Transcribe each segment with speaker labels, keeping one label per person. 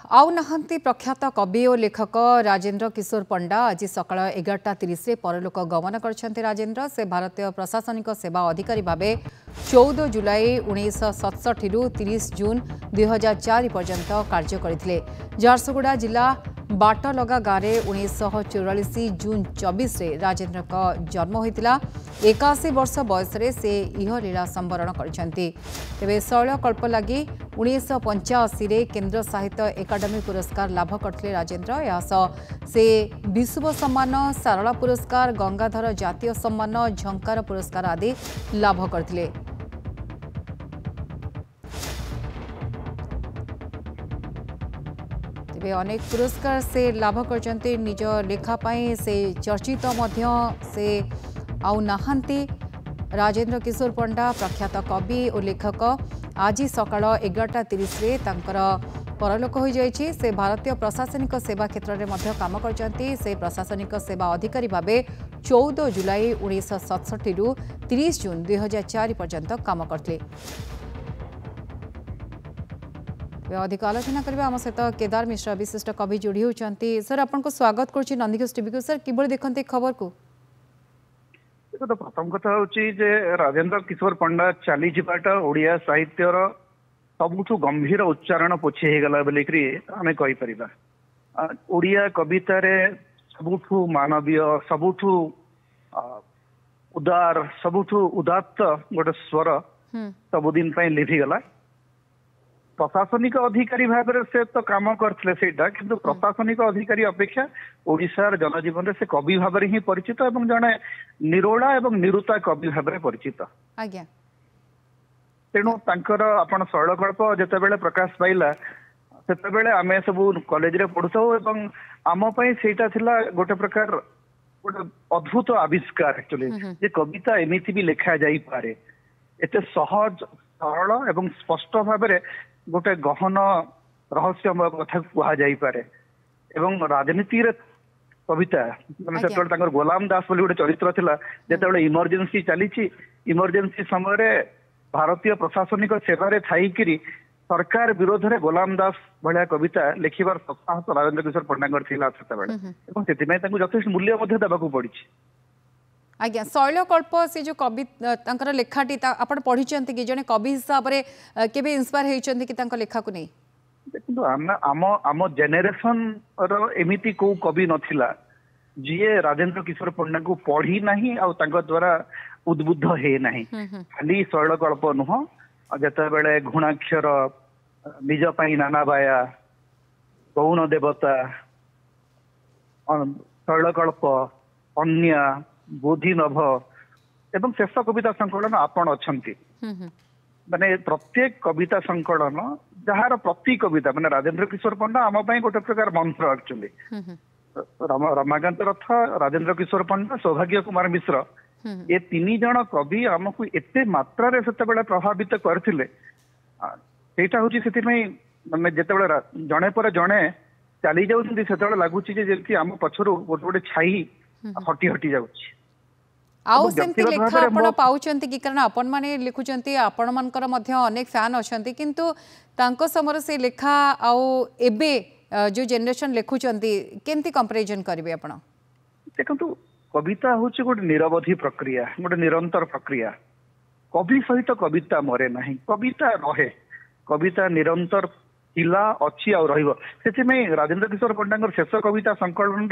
Speaker 1: आउ नहांती प्रख्यात कवि और लेखक राजेन्द्र किशोर पंडा आज सकाळ 11:30 परलोक गमन करछन्ते। राजेन्द्र से भारतीय प्रशासनिक सेवा अधिकारी भावे 14 जुलाई 1967 रु 30 जून 2004 पर्यंत कार्य करथिले। झारसुगुड़ा जिला बाटलगा गाँव में 1944 जून 24 रे राजेन्द्र का जन्म होइतिला। 81 वर्ष बयस से इहलीला संवरण करछन्ती। तेबे शैलकल्प लगी 1985 रे केंद्र साहित्य एकाडेमी पुरस्कार लाभ करथिले राजेन्द्र। यासह से विश्व सम्मान, सारला पुरस्कार, गंगाधर जातीय सम्मान, झंकार पुरस्कार आदि लाभ करथिले। तेबे अनेक पुरस्कार से लाभ करछन्ती। निज लेखा पाई से चर्चित मध्य से आउ नहांती राजेन्द्र किशोर पंडा प्रख्यात कवि और लेखक। आज सकाळ 11:30 रे तांकर परलोक हो जाइछि। से भारतीय प्रशासनिक सेवा क्षेत्र में मध्य काम करछन्ती। से प्रशासनिक सेवा अधिकारी भावे 14 जुलाई 1967 रु 30 जून 2004 पर्यंत काम करथिले। अधिक आलोचना करबा आम सहित केदार मिश्र विशिष्ट कवि जोड़ी होती। सर आपको स्वागत करुच्ची नंदिघोष टीवी को। सर किभଳି देखते खबर को?
Speaker 2: तो प्रथम कथा हूँ राजेन्द्र किशोर पंडा चली जाटा ओडिया साहित्यर सबुठु गंभीर उच्चारण पोछी होगला बोलिकी आम कहीपर। ओडिया कवितार सबुठु मानवीय, सबुठु उदार, सबुठु उदात्त गोटे स्वर सबुदिन लिभिगला। प्रशासनिक अधिकारी भाव से तो काम करते किंतु प्रशासनिक अधिकारी अपेक्षा ओडिशार जनजीवन से कवि भाव ही परिचित और जड़े निरोड़ा और निरुता कवि भाव परिचित। तेणु आपण शैलकल्प जिते प्रकाश पाइला से आम सब कॉलेज रे पढ़ुता आम सेटा थिला गोटे प्रकार गोटे अद्भुत आविष्कार एक्चुअली जे कविता एमिति भी लिखा जाई पारे एते सहज सरल एवं स्पष्ट भाव गोटे गहन रहस्यमय कथा कह जाई पारे। एवं राजनीति कविता मैंने गोलाम दास बोली गोटे चरित्र थिला जेतेबेले इमरजेंसी चली इमरजेंसी समय भारतीय प्रशासनिक सेवा थाईकि सरकार विरोध में गोलाम दास भाया कविता लिखिबार साहस राजेन्द्र किशोर पंडा से यथेष मूल्य देवाक पड़ी।
Speaker 1: आज्ञा शैलकल्प से जो कवि लेखाटी आप पढ़ी कि जड़े कवि हिसाब से केबे इंस्पायर होती कि लेखा को नहीं?
Speaker 2: देखो आम जेनेरेशन एमिति को कवि नथिला जी राजेन्द्र किशोर पंडा को पढ़ी नहीं द्वारा उद्बुद्ध है नहीं। खाली शैलकल्प नुह जिते घुणाक्षर, निज पाई नाना बाया, गौण देवता, शैलकल्प, अन्य, बोधि नभ एवं शेष कविता संकलन आपण अच्छी माने प्रत्येक कविता संकलन जार प्रति कविता माने राजेन्द्र किशोर पंडा आम गोटे प्रकार मंत्र एक्चुअली। रमाकांत रथ, राजेन्द्र किशोर पंडा, सौभाग्य कुमार मिश्र ये तीन जन कवि आमको एते मात्रा रे सेते प्रभावित करथिले। सेटा होची सेति माने जेतेबेले जणे पर जणे चली जाउछन्ती सेतेबेले लागुची जे जेति आम पछरु गोटे गोटे छाई हटी हटी जाउछि।
Speaker 1: आउ सेमती लेखा आपण पाउचंती कि कारण आपण माने लिखुचंती आपण मानकर मध्य अनेक फैन अछंती किंतु तांको समर से लेखा आउ एबे जो जनरेशन लिखुचंती केमती कंपैरिजन करिवे आपण?
Speaker 2: देखंतु कविता होची गोटे निरवधि प्रक्रिया, गोटे निरंतर प्रक्रिया। कवि सहित कविता मरे नहीं, कविता रहे, कविता निरंतर थिला अच्छी आ रहिबो। सेथिमे राजेन्द्र किशोर पंडा शेष कविता संकलन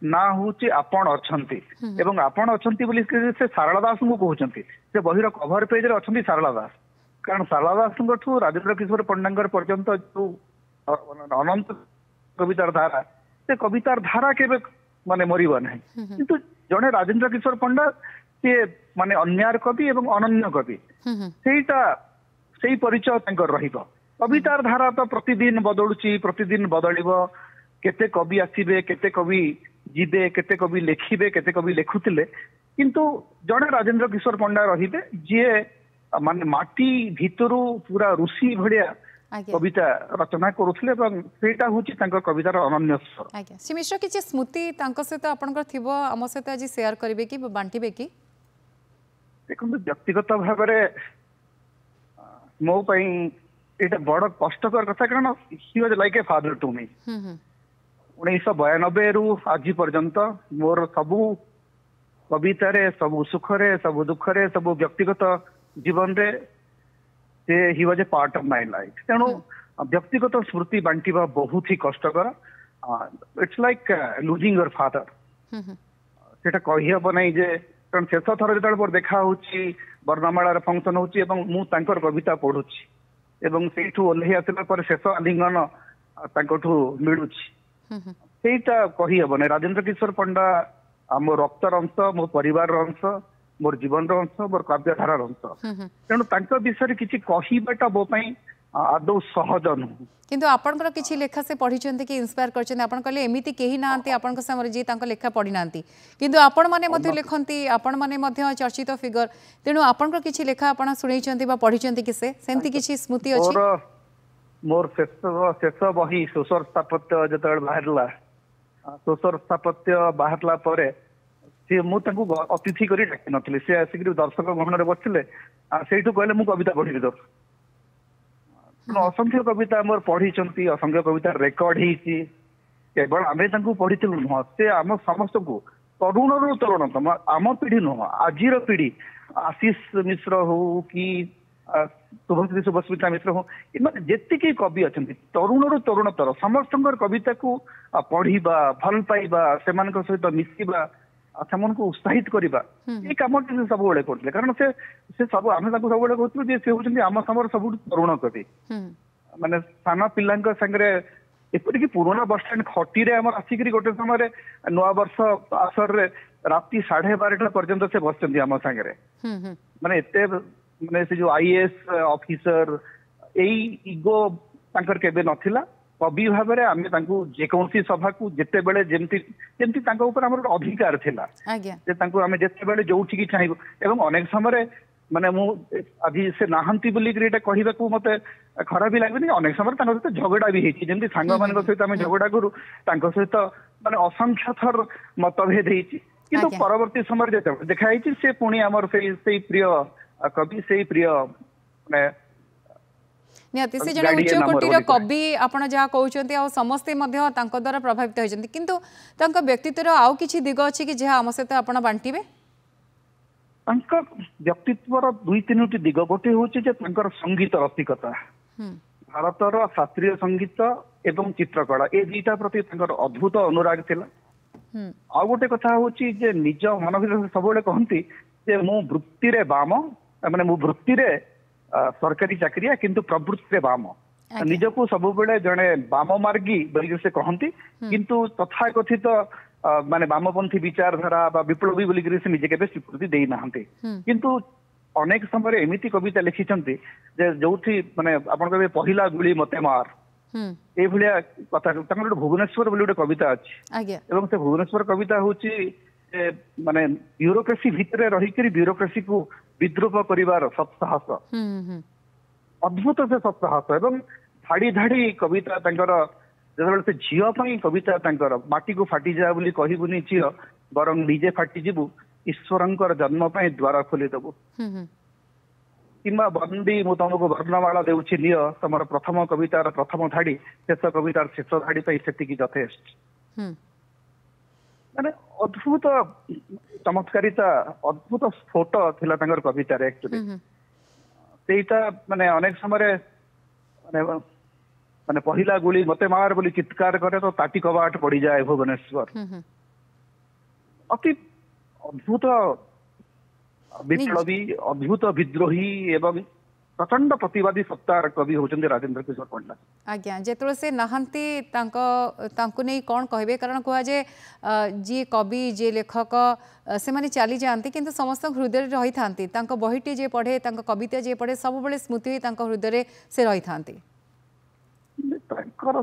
Speaker 2: ना होची आपण अछंती एवं आपण अछंती बोली से सारला दास को कहउचंती। से बहिर कवर पेज रे अछंती सारला दास, कारण सारला दास ठू राजेन्द्र किशोर पंडा पर्यंत जो अनंत कवितार धारा से कवितार धारा केबे माने मरिबो नहीं। किंतु जड़े राजेन्द्र किशोर पंडा सी माने अन्यार कवि एवं अनन्य कवि सेटा सेही परिचय तांकर रहिबो। कवितार धारा तो प्रतिदिन बदलुची, प्रतिदिन बदलिबो। केते कवि आसीबे, केते कवि जीबे, केते कवि लेखिबे, केते कवि लेखुतिले किंतु जड़े राजेन्द्र किशोर पंडा रहिबे जे माने माटी भितरु पूरा ऋषि भड़िया कविता रचना करुथिले एवं सेटा होची तांकर कवितार अनन्य स्वर।
Speaker 1: आज्ञा श्री मिश्र किछि स्मृति तांको सहित आपनकर थिबो आम सहित आज शेयर करिवे कि बांटीबे कि?
Speaker 2: देखो व्यक्तिगत भाव में मो ଏଇଟା ବଡ କଷ୍ଟକର କଥା କାରଣ he was like a father to me. 1992 ରୁ ଆଜି ପର୍ଯ୍ୟନ୍ତ ମୋର ସବୁ କବିତାରେ ସବୁ ସୁଖରେ ସବୁ ଦୁଃଖରେ ସବୁ ବ୍ୟକ୍ତିଗତ ଜୀବନରେ ସେ he was a part of my life. ତେଣୁ ବ୍ୟକ୍ତିଗତ ସ୍ମୃତି ବାଣ୍ଟିବା ବହୁତ ହି କଷ୍ଟକର। It's like losing your father. ସେଟା କହିହବ ନାହିଁ ଯେ କାରଣ ଶେଷ ଥର ଯେତେବେଳେ ମୋର ଦେଖା ହଉଛି ବର୍ଣ୍ଣମାଳାର ଫଙ୍କସନ ହଉଛି ଏବଂ ମୁଁ ତାଙ୍କର କବିତା ପଢୁଛି ଏବଂ ସେଇଠୁ ଓହ୍ଲେଇ ଆସିଲା ପରେ ଶେଷ ଆଲିଙ୍ଗନ ତାଙ୍କଠୁ ମିଳୁଛି, ସେଇଟା କହିହବନି। ରାଜେନ୍ଦ୍ର କିଶୋର ପଣ୍ଡା ମୋ ରକ୍ତର ଅଂଶ, ମୋ ପରିବାରର ଅଂଶ, ମୋର ଜୀବନର ଅଂଶ, ମୋର କାବ୍ୟଧାରାର ଅଂଶ। ତେଣୁ ତାଙ୍କ ବିଷୟରେ କିଛି କହିବାଟା ମୋ ପାଇଁ ଆଦୌ ସହଜ ନୁହଁ।
Speaker 1: କିନ୍ତୁ ଆପଣଙ୍କର କିଛି ଲେଖା ସେ ପଢିଛନ୍ତି କି ଇନ୍ସପାୟାର କରିଛନ୍ତି? ଆପଣ କହିଲେ ଏମିତି କେହି ନାହାନ୍ତି ଆପଣଙ୍କ ସାଙ୍ଗରେ ଯିଏ ତାଙ୍କ ଲେଖା ପଢି ନାହାନ୍ତି, କିନ୍ତୁ ଆପଣ ମାନେ ମଧ୍ୟ ଲେଖନ୍ତି, ଆପଣ ମାନେ ମଧ୍ୟ ଚର୍ଚ୍ଚିତ ଫିଗର, ତେଣୁ ଆପଣଙ୍କର କିଛି ଲେଖା ଆପଣ ଶୁଣେଇଛନ୍ତି ବା ପଢିଛନ୍ତି କି ସେମିତି କିଛି ସ୍ମୃତି ଅଛି?
Speaker 2: ମୋର ଶେଷ ବହି ଶୋଷର ସ୍ଥାପତ୍ୟ ଯେତେବେଳେ ବାହାରିଲା, ଶୋଷର ସ୍ଥାପତ୍ୟ ବାହାରିଲା ପରେ ମୁଁ ତାଙ୍କୁ ଅତିଥି କରି ଡାକି ନଥିଲି, ସେ ଆସିକି ଦର୍ଶକ ଭବନରେ ବସିଥିଲେ, ସେଇଠୁ କହିଲେ ମୁଁ କବିତା ପଢିବି ତ। ଅସଂଖ୍ୟ କବିତା ଆମର ପଢିଛନ୍ତି, ଅସଂଖ୍ୟ କବିତା ରେକର୍ଡ ହେଇଛି। କେବଳ ଆମେ ତାଙ୍କୁ ପଢିଥିଲୁ ନୁହଁ, ସେ ଆମ ସମସ୍ତଙ୍କୁ ତରୁଣରୁ ତରୁଣତମ ଆମ ପିଢି ନୁହଁ ଆଜିର ପିଢି, ଆଶିଷ ମିଶ୍ର ହଉ କି ଶୁଭଶ୍ରୀ ଶୁଭସ୍ମିତା ମିଶ୍ର ହଉ, ଏମାନେ ଯେତିକି କବି ଅଛନ୍ତି ତରୁଣରୁ ତରୁଣତର ସମସ୍ତଙ୍କର କବିତାକୁ ପଢିବା, ଭଲ ପାଇବା, ସେମାନଙ୍କ ସହିତ ମିଶିବା, ସେମାନଙ୍କୁ ଉତ୍ସାହିତ କରିବା, ଏଇ କାମଟି ସେ ସବୁବେଳେ କରୁଥିଲେ। କାରଣ ସେ ସବୁ ଆମେ ତାଙ୍କୁ ସବୁବେଳେ କହୁଥିଲୁ ଯେ ସେ ହଉଛନ୍ତି ଆମ ସମୟର ସବୁଠୁ ତରୁଣ କବି। ମାନେ ସାନ ପିଲାଙ୍କ ସାଙ୍ଗରେ, ଏପରିକି ପୁରୁଣା ବସଷ୍ଟାଣ୍ଡ ଖଟିରେ ଆମର ଆସିକିରି ଗୋଟେ ସମୟରେ ନୂଆ ବର୍ଷ ଆସରରେ ରାତି 12:30 ପର୍ଯ୍ୟନ୍ତ ସେ ବସିଛନ୍ତି ଆମ ସାଙ୍ଗରେ। ମାନେ ଏତେ ମାନେ ସେ ଯୋଉ IAS ଅଫିସର, ଏଇ ଇଗୋ ତାଙ୍କର କେବେ ନଥିଲା। କବି ଭାବରେ ଆମେ ତାଙ୍କୁ ଯେକୌଣସି ସଭାକୁ ଯେତେବେଳେ ଯେମିତି ତାଙ୍କ ଉପରେ ଆମର ଗୋଟେ ଅଧିକାର ଥିଲା ଯେ ତାଙ୍କୁ ଆମେ ଯେତେବେଳେ ଯୋଉଠିକି ଚାହିଁବୁ। ଏବଂ ଅନେକ ସମୟରେ ମାନେ ମୁଁ ଆଜି ସେ ନାହାନ୍ତି ବୋଲିକିରି ଏଇଟା କହିବାକୁ ମତେ ଖରାପ ବି ଲାଗେନି, ଅନେକ ସମୟରେ ତାଙ୍କ ସହିତ ଝଗଡା ବି ହେଇଛି। ଯେମିତି ସାଙ୍ଗମାନଙ୍କ ସହିତ ଆମେ ଝଗଡା କରୁ, ତାଙ୍କ ସହିତ ମାନେ ଅସଂଖ୍ୟ ଥର ମତଭେଦ ହେଇଛି। କିନ୍ତୁ ପରବର୍ତ୍ତୀ ସମୟରେ ଯେତେବେଳେ ଦେଖା ହେଇଛି ସେ ପୁଣି ଆମର ସେଇ ପ୍ରିୟ କବି, ସେଇ ପ୍ରିୟ ମାନେ
Speaker 1: ନିହାତି ସେ ଜଣେ ଉଚ୍ଚ କୋଟିର କବି ଆପଣ ଯାହା କହୁଛନ୍ତି, ଆଉ ସମସ୍ତେ ମଧ୍ୟ ତାଙ୍କ ଦ୍ୱାରା ପ୍ରଭାବିତ ହୋଇଛନ୍ତି। କିନ୍ତୁ ତାଙ୍କ ବ୍ୟକ୍ତିତ୍ୱର ଆଉ କିଛି ଦିଗ ଅଛି କି ଯାହା ଆମ ସହିତ ଆପଣ ବାଣ୍ଟିବେ?
Speaker 2: ତାଙ୍କ ବ୍ୟକ୍ତିତ୍ୱର 2-3ଟି ଦିଗ। ଗୋଟେ ହଉଛି ଯେ ତାଙ୍କର ସଙ୍ଗୀତ ରସିକତା, ଭାରତର ଶାସ୍ତ୍ରୀୟ ସଙ୍ଗୀତ ଏବଂ ଚିତ୍ରକଳା, ଏ ଦିଟା ପ୍ରତି ତାଙ୍କର ଅଦ୍ଭୁତ ଅନୁରାଗ ଥିଲା। ଆଉ ଗୋଟେ କଥା ହଉଛି ଯେ ନିଜ ମନ ଭିତରେ ସବୁବେଳେ କହନ୍ତି ଯେ ମୁଁ ବୃତ୍ତିରେ ବାମ, ମାନେ ମୁଁ ବୃତ୍ତିରେ ସରକାରୀ ଚାକିରିଆ କିନ୍ତୁ ପ୍ରବୃତ୍ତିରେ ବାମ। ନିଜକୁ ସବୁବେଳେ ଜଣେ ବାମ ମାର୍ଗୀ ବୋଲିକି ସେ କହନ୍ତି, କିନ୍ତୁ ତଥାକଥିତ ମାନେ ବାମପନ୍ଥୀ ବିଚାରଧାରା ବା ବିପ୍ଳବୀ ବୋଲିକିରି ସେ ନିଜେ କେବେ ସ୍ୱୀକୃତି ଦେଇନାହାନ୍ତି। କିନ୍ତୁ ଅନେକ ସମୟରେ ଏମିତି କବିତା ଲେଖିଛନ୍ତି ଯେ ଯୋଉଠି ମାନେ ଆପଣ କହିବେ ପହିଲା ଗୁଳି ମତେ ମାର, ଏଇଭଳିଆ କଥା। ତାଙ୍କର ଗୋଟେ ଭୁବନେଶ୍ୱର ବୋଲି ଗୋଟେ କବିତା ଅଛି ଏବଂ ସେ ଭୁବନେଶ୍ୱର କବିତା ହଉଛି ମାନେ ବ୍ୟୁରୋକ୍ରେସି ଭିତରେ ରହିକରି ବ୍ୟୁରୋକ୍ରେସିକୁ ବିଦ୍ରୁପ କରିବାର ସତ୍ସାହସ, ଅଦ୍ଭୁତ ସେ ସତ୍ସାହସ। ଏବଂ ଧାଡି ଧାଡି କବିତା ତାଙ୍କର, ଯେତେବେଳେ ସେ ଝିଅ ପାଇଁ କବିତା ତାଙ୍କର, ମାଟିକୁ ଫାଟିଯା ବୋଲି କହିବୁନି ଝିଅ ବରଂ ନିଜେ ଫାଟିଯିବୁ, ଈଶ୍ୱରଙ୍କର ଜନ୍ମ ପାଇଁ ଦ୍ୱାର ଖୋଲିଦବୁ, କିମ୍ବା ବନ୍ଦୀ ମୁଁ ତମକୁ ବର୍ଣ୍ଣମାଳା ଦେଉଛି ନିଅ, ତମର ପ୍ରଥମ କବିତାର ପ୍ରଥମ ଧାଡି ଶେଷ କବିତାର ଶେଷ ଧାଡି ପାଇଁ ସେତିକି ଯଥେଷ୍ଟ। ମାନେ ଅଦ୍ଭୁତ ଚମତ୍କାରିତା, ଅଦ୍ଭୁତ ସ୍ଫୋଟ ଥିଲା ତାଙ୍କର କବିତାରେ ଆକ୍ଚୁଆଲି। ସେଇଟା ମାନେ ଅନେକ ସମୟରେ ମାନେ ପହିଲା ଗୁଳି ମତେ ମାର ବୋଲି ଚିତ୍କାର କରେ ତ ତାଟି କବାଟ ପଡିଯାଏ ଭୁବନେଶ୍ୱର। ଅତି ଅଦ୍ଭୁତ ବିପ୍ଳବୀ, ଅଦ୍ଭୁତ ବିଦ୍ରୋହୀ ଏବଂ ପ୍ରଚଣ୍ଡ ପ୍ରତିବାଦୀ ସତ୍ତାର କବି ହଉଛନ୍ତି ରାଜେନ୍ଦ୍ର କିଶୋର ପଣ୍ଡା। ଆଜ୍ଞା,
Speaker 1: ଯେତେବେଳେ ସେ ନାହାନ୍ତି ତାଙ୍କୁ ନେଇ କ'ଣ କହିବେ? କାରଣ କୁହାଯାଏ ଯିଏ କବି, ଯିଏ ଲେଖକ, ସେମାନେ ଚାଲି ଯାଆନ୍ତି କିନ୍ତୁ ସମସ୍ତଙ୍କ ହୃଦୟରେ ରହିଥାନ୍ତି। ତାଙ୍କ ବହିଟି ଯିଏ ପଢ଼େ, ତାଙ୍କ କବିତା ଯିଏ ପଢ଼େ, ସବୁବେଳେ ସ୍ମୃତି ହୋଇ ତାଙ୍କ ହୃଦୟରେ ସେ ରହିଥାନ୍ତି।
Speaker 2: ତାଙ୍କର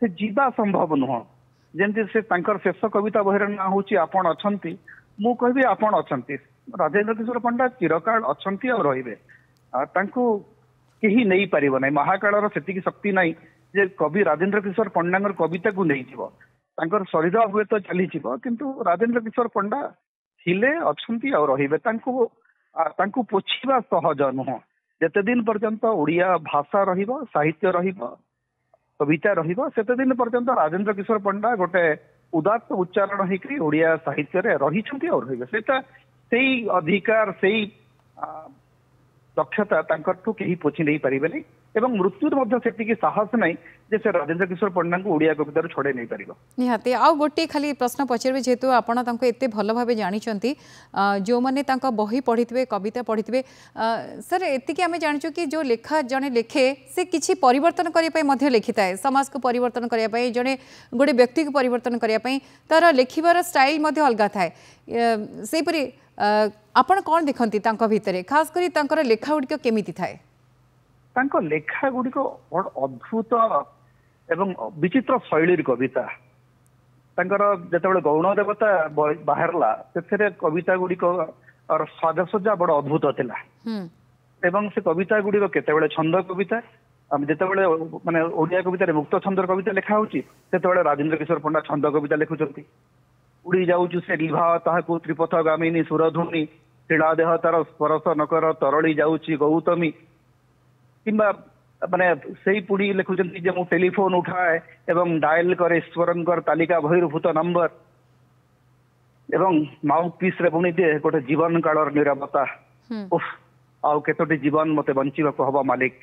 Speaker 2: ସେ ଯିବା ସମ୍ଭବ ନୁହଁ। ଯେମିତି ସେ ତାଙ୍କର ଶେଷ କବିତା ବହିର ନାଁ ହଉଛି ଆପଣ ଅଛନ୍ତି, ମୁଁ କହିବି ଆପଣ ଅଛନ୍ତି। ରାଜେନ୍ଦ୍ର କିଶୋର ପଣ୍ଡା ଚିରକାଳ ଅଛନ୍ତି ଆଉ ରହିବେ। ତାଙ୍କୁ କେହି ନେଇପାରିବ ନାହିଁ, ମହାକାଳର ସେତିକି ଶକ୍ତି ନାହିଁ ଯେ କବି ରାଜେନ୍ଦ୍ର କିଶୋର ପଣ୍ଡାଙ୍କର କବିତାକୁ ନେଇଯିବ। ତାଙ୍କର ଶରୀର ହୁଏତ ଚାଲିଯିବ କିନ୍ତୁ ରାଜେନ୍ଦ୍ର କିଶୋର ପଣ୍ଡା ଥିଲେ, ଅଛନ୍ତି ଆଉ ରହିବେ। ତାଙ୍କୁ ପୋଛିବା ସହଜ ନୁହଁ। ଯେତେ ଦିନ ପର୍ଯ୍ୟନ୍ତ ଓଡ଼ିଆ ଭାଷା ରହିବ, ସାହିତ୍ୟ ରହିବ, କବିତା ରହିବ, ସେତେ ଦିନ ପର୍ଯ୍ୟନ୍ତ ରାଜେନ୍ଦ୍ର କିଶୋର ପଣ୍ଡା ଗୋଟେ ଉଦାତ୍ତ ଉଚ୍ଚାରଣ ହେଇକି ଓଡ଼ିଆ ସାହିତ୍ୟରେ ରହିଛନ୍ତି ଆଉ ରହିବେ। ସେଇଟା ସେଇ ଅଧିକାର, ସେଇ ଦକ୍ଷତା ତାଙ୍କଠୁ କେହି ପୋଛି ନେଇ ପାରିବେନି ଏବଂ ମୃତ୍ୟୁର ମଧ୍ୟ ସେତିକି ସାହସ ନାହିଁ ଯେ ସେ ରାଜେନ୍ଦ୍ର କିଶୋର ପଣ୍ଡାଙ୍କୁ ଓଡ଼ିଆ କବିତାରୁ ଛଡ଼େଇ ନେଇ ପାରିବ।
Speaker 1: निहाती आउ गोटे खाली प्रश्न पचारे जेहेतु आपण तांको एते भल भाबे जानिचंती जो माने तांको बही पढ़िथिबे कविता पढ़िथिबे सर एतिकी आमे जानिचु कि जो लेखा जने लेखे से किछि परिवर्तन करिया पय मध्ये लिखिताय समाज को परिवर्तन करिया पय जने गोटे व्यक्ति को परिवर्तन करिया पय तार लेखिबार स्टाइल मध्ये अलगा थाए सेहि परि आपण कोन देखंती तांको भितरे खास करी तांकर लेखा गुडिक केमिति थाए
Speaker 2: तांको लेखा गुडिक अद्भुत एवं विचित्र शैलीर कविता तांकर जेतेबेले गौण देवता बाहरला सेथरे कविता गुडिक और साजसज्जा बड़ अद्भुत थिला एवं से कविता गुडिक केतेबेले छंद कविता जेतेबेले माने ओडिया कविता मुक्त छंदर कविता लिखा होची सेतेबेले राजेंद्र किशोर पंडा छंद कविता लिखुचंती उड़ी जाऊचु से लिभा ताहाकु त्रिपथ गामिनी सुरधुनी शीला देह तार स्पर्श नकर तरली जाऊची गौतमी किंबा माने सेही पुड़ी लिखुचंती जे मु टेलीफोन उठाए एवं डायल करे ईश्वरंकर तालिका बहिर्भूत नंबर एवं माउथ पीस रे बुणी दे गोटे जीवन कालर निरवता उफ आउ केतोटी जीवन मते बंचिबाको हबा मालिक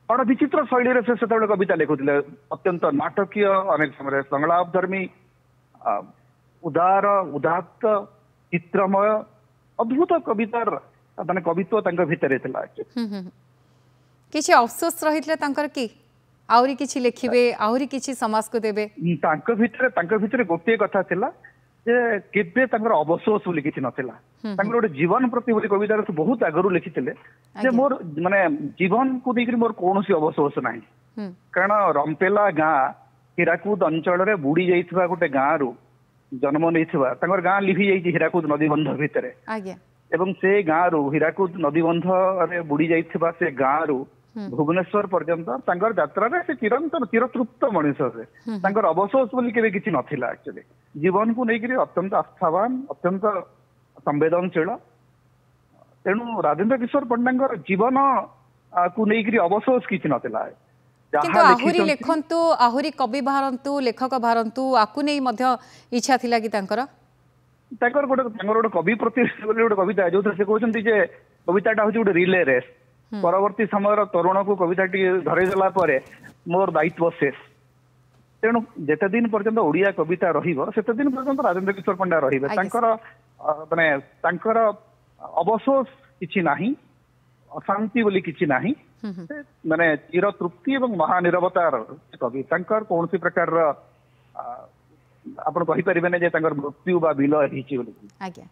Speaker 2: बड़ विचित्र शैली रे से सेतेबेले कविता लिखुथिले अत्यंत नाटकीय अनेक समय संलाप धर्मी उदार उदात्त चित्रमय अद्भुत कवितार माने कवित्व तांका भितरे थिला
Speaker 1: किछि अफसोस रहितले तांकर की आउरी किछि लिखिबे आउरी किछि समाज को देबे
Speaker 2: तांका भितरे गोटे कथा थिला जे केबे तांकर अवसोस बोली किछि नथिला तांकर गोटे जीवन प्रति बोली कवितार बहुत आगरु लिखिथिले जे मोर माने जीवन को देखि मोर कोनोसी अवसोस नाही कारण रंपेला गाँ हीराकुद अंचल रे बुड़ी जाइथिबा गोटे गाँ रु जन्म नैथिबा तांकर गाँ लिभि जाइछि हीराकुद नदी बंध भितरे एवं से गाँ रु हीराकुद नदी बंध रे बुड़ी जाइथिबा से गाँ रु भुवनेश्वर पर्यंत तांकर यात्रा रे से चिरंतन चिरतृप्त मनुष्य से तांकर अवसोस बोली केबे किछि नथिला एक्चुअली जीवन को नेकरी अत्यंत आस्थावान अत्यंत संवेदनशील तेणु राजेंद्र किशोर पंडांकर जीवन को नेकरी अवसोस किछि नथिला
Speaker 1: किंतु आहुरी लेखंतु आहुरी कवि बाहरंतु लेखक बाहरंतु आकु नै मध्य इच्छा थिला कि तांकर गोटे
Speaker 2: कवि प्रति गोटे कविता जो से कहते जे कविताटा हूँ गोटे रिले रेस परवर्ती समय तरुण को कविताटी धरईदेला मोर दायित्व शेष तेणु जेते दिन पर्यंत ओडिया कविता रहिबो सेते दिन पर्यंत राजेंद्र किशोर पंडा रहिबे माने तांकर अवसोस किछि नाही अशांति बोली किछि नाही माने चिर तृप्ति एवं महानिरवतार कवि तांकर कौन सी प्रकार आपण कहि परिबेने जे तांकर मृत्यु बा विलय हिची बोली
Speaker 1: आज्ञा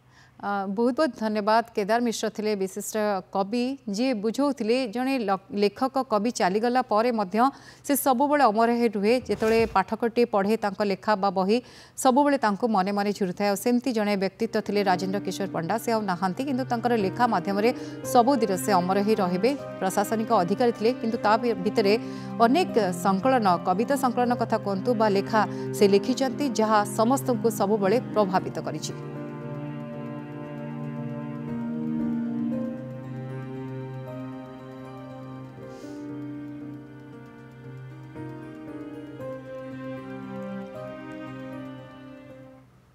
Speaker 1: बहुत बहुत धन्यवाद केदार मिश्र थिले विशिष्ट कवि जी बुझौथिले जने लेखक कवि चलीगला परे मध्य से सबुबले अमर हे रुहे जेतले पाठकटे पढ़े तांको लेखा बा बही सबुबले तांको मने मने झुरुथाय सेमती जने व्यक्तित्व थिले राजेंद्र किशोर पंडा से नाहांती किंतु तांकर लेखा माध्यम रे सबुदिन से अमर हे रहिबे प्रशासनिक अधिकारी थिले किंतु ता भितरे अनेक संकलन कविता संकलन कथा कहंतु बा लेखा से लिखिचंती जहा समस्त को सबुबले प्रभावित करिछि।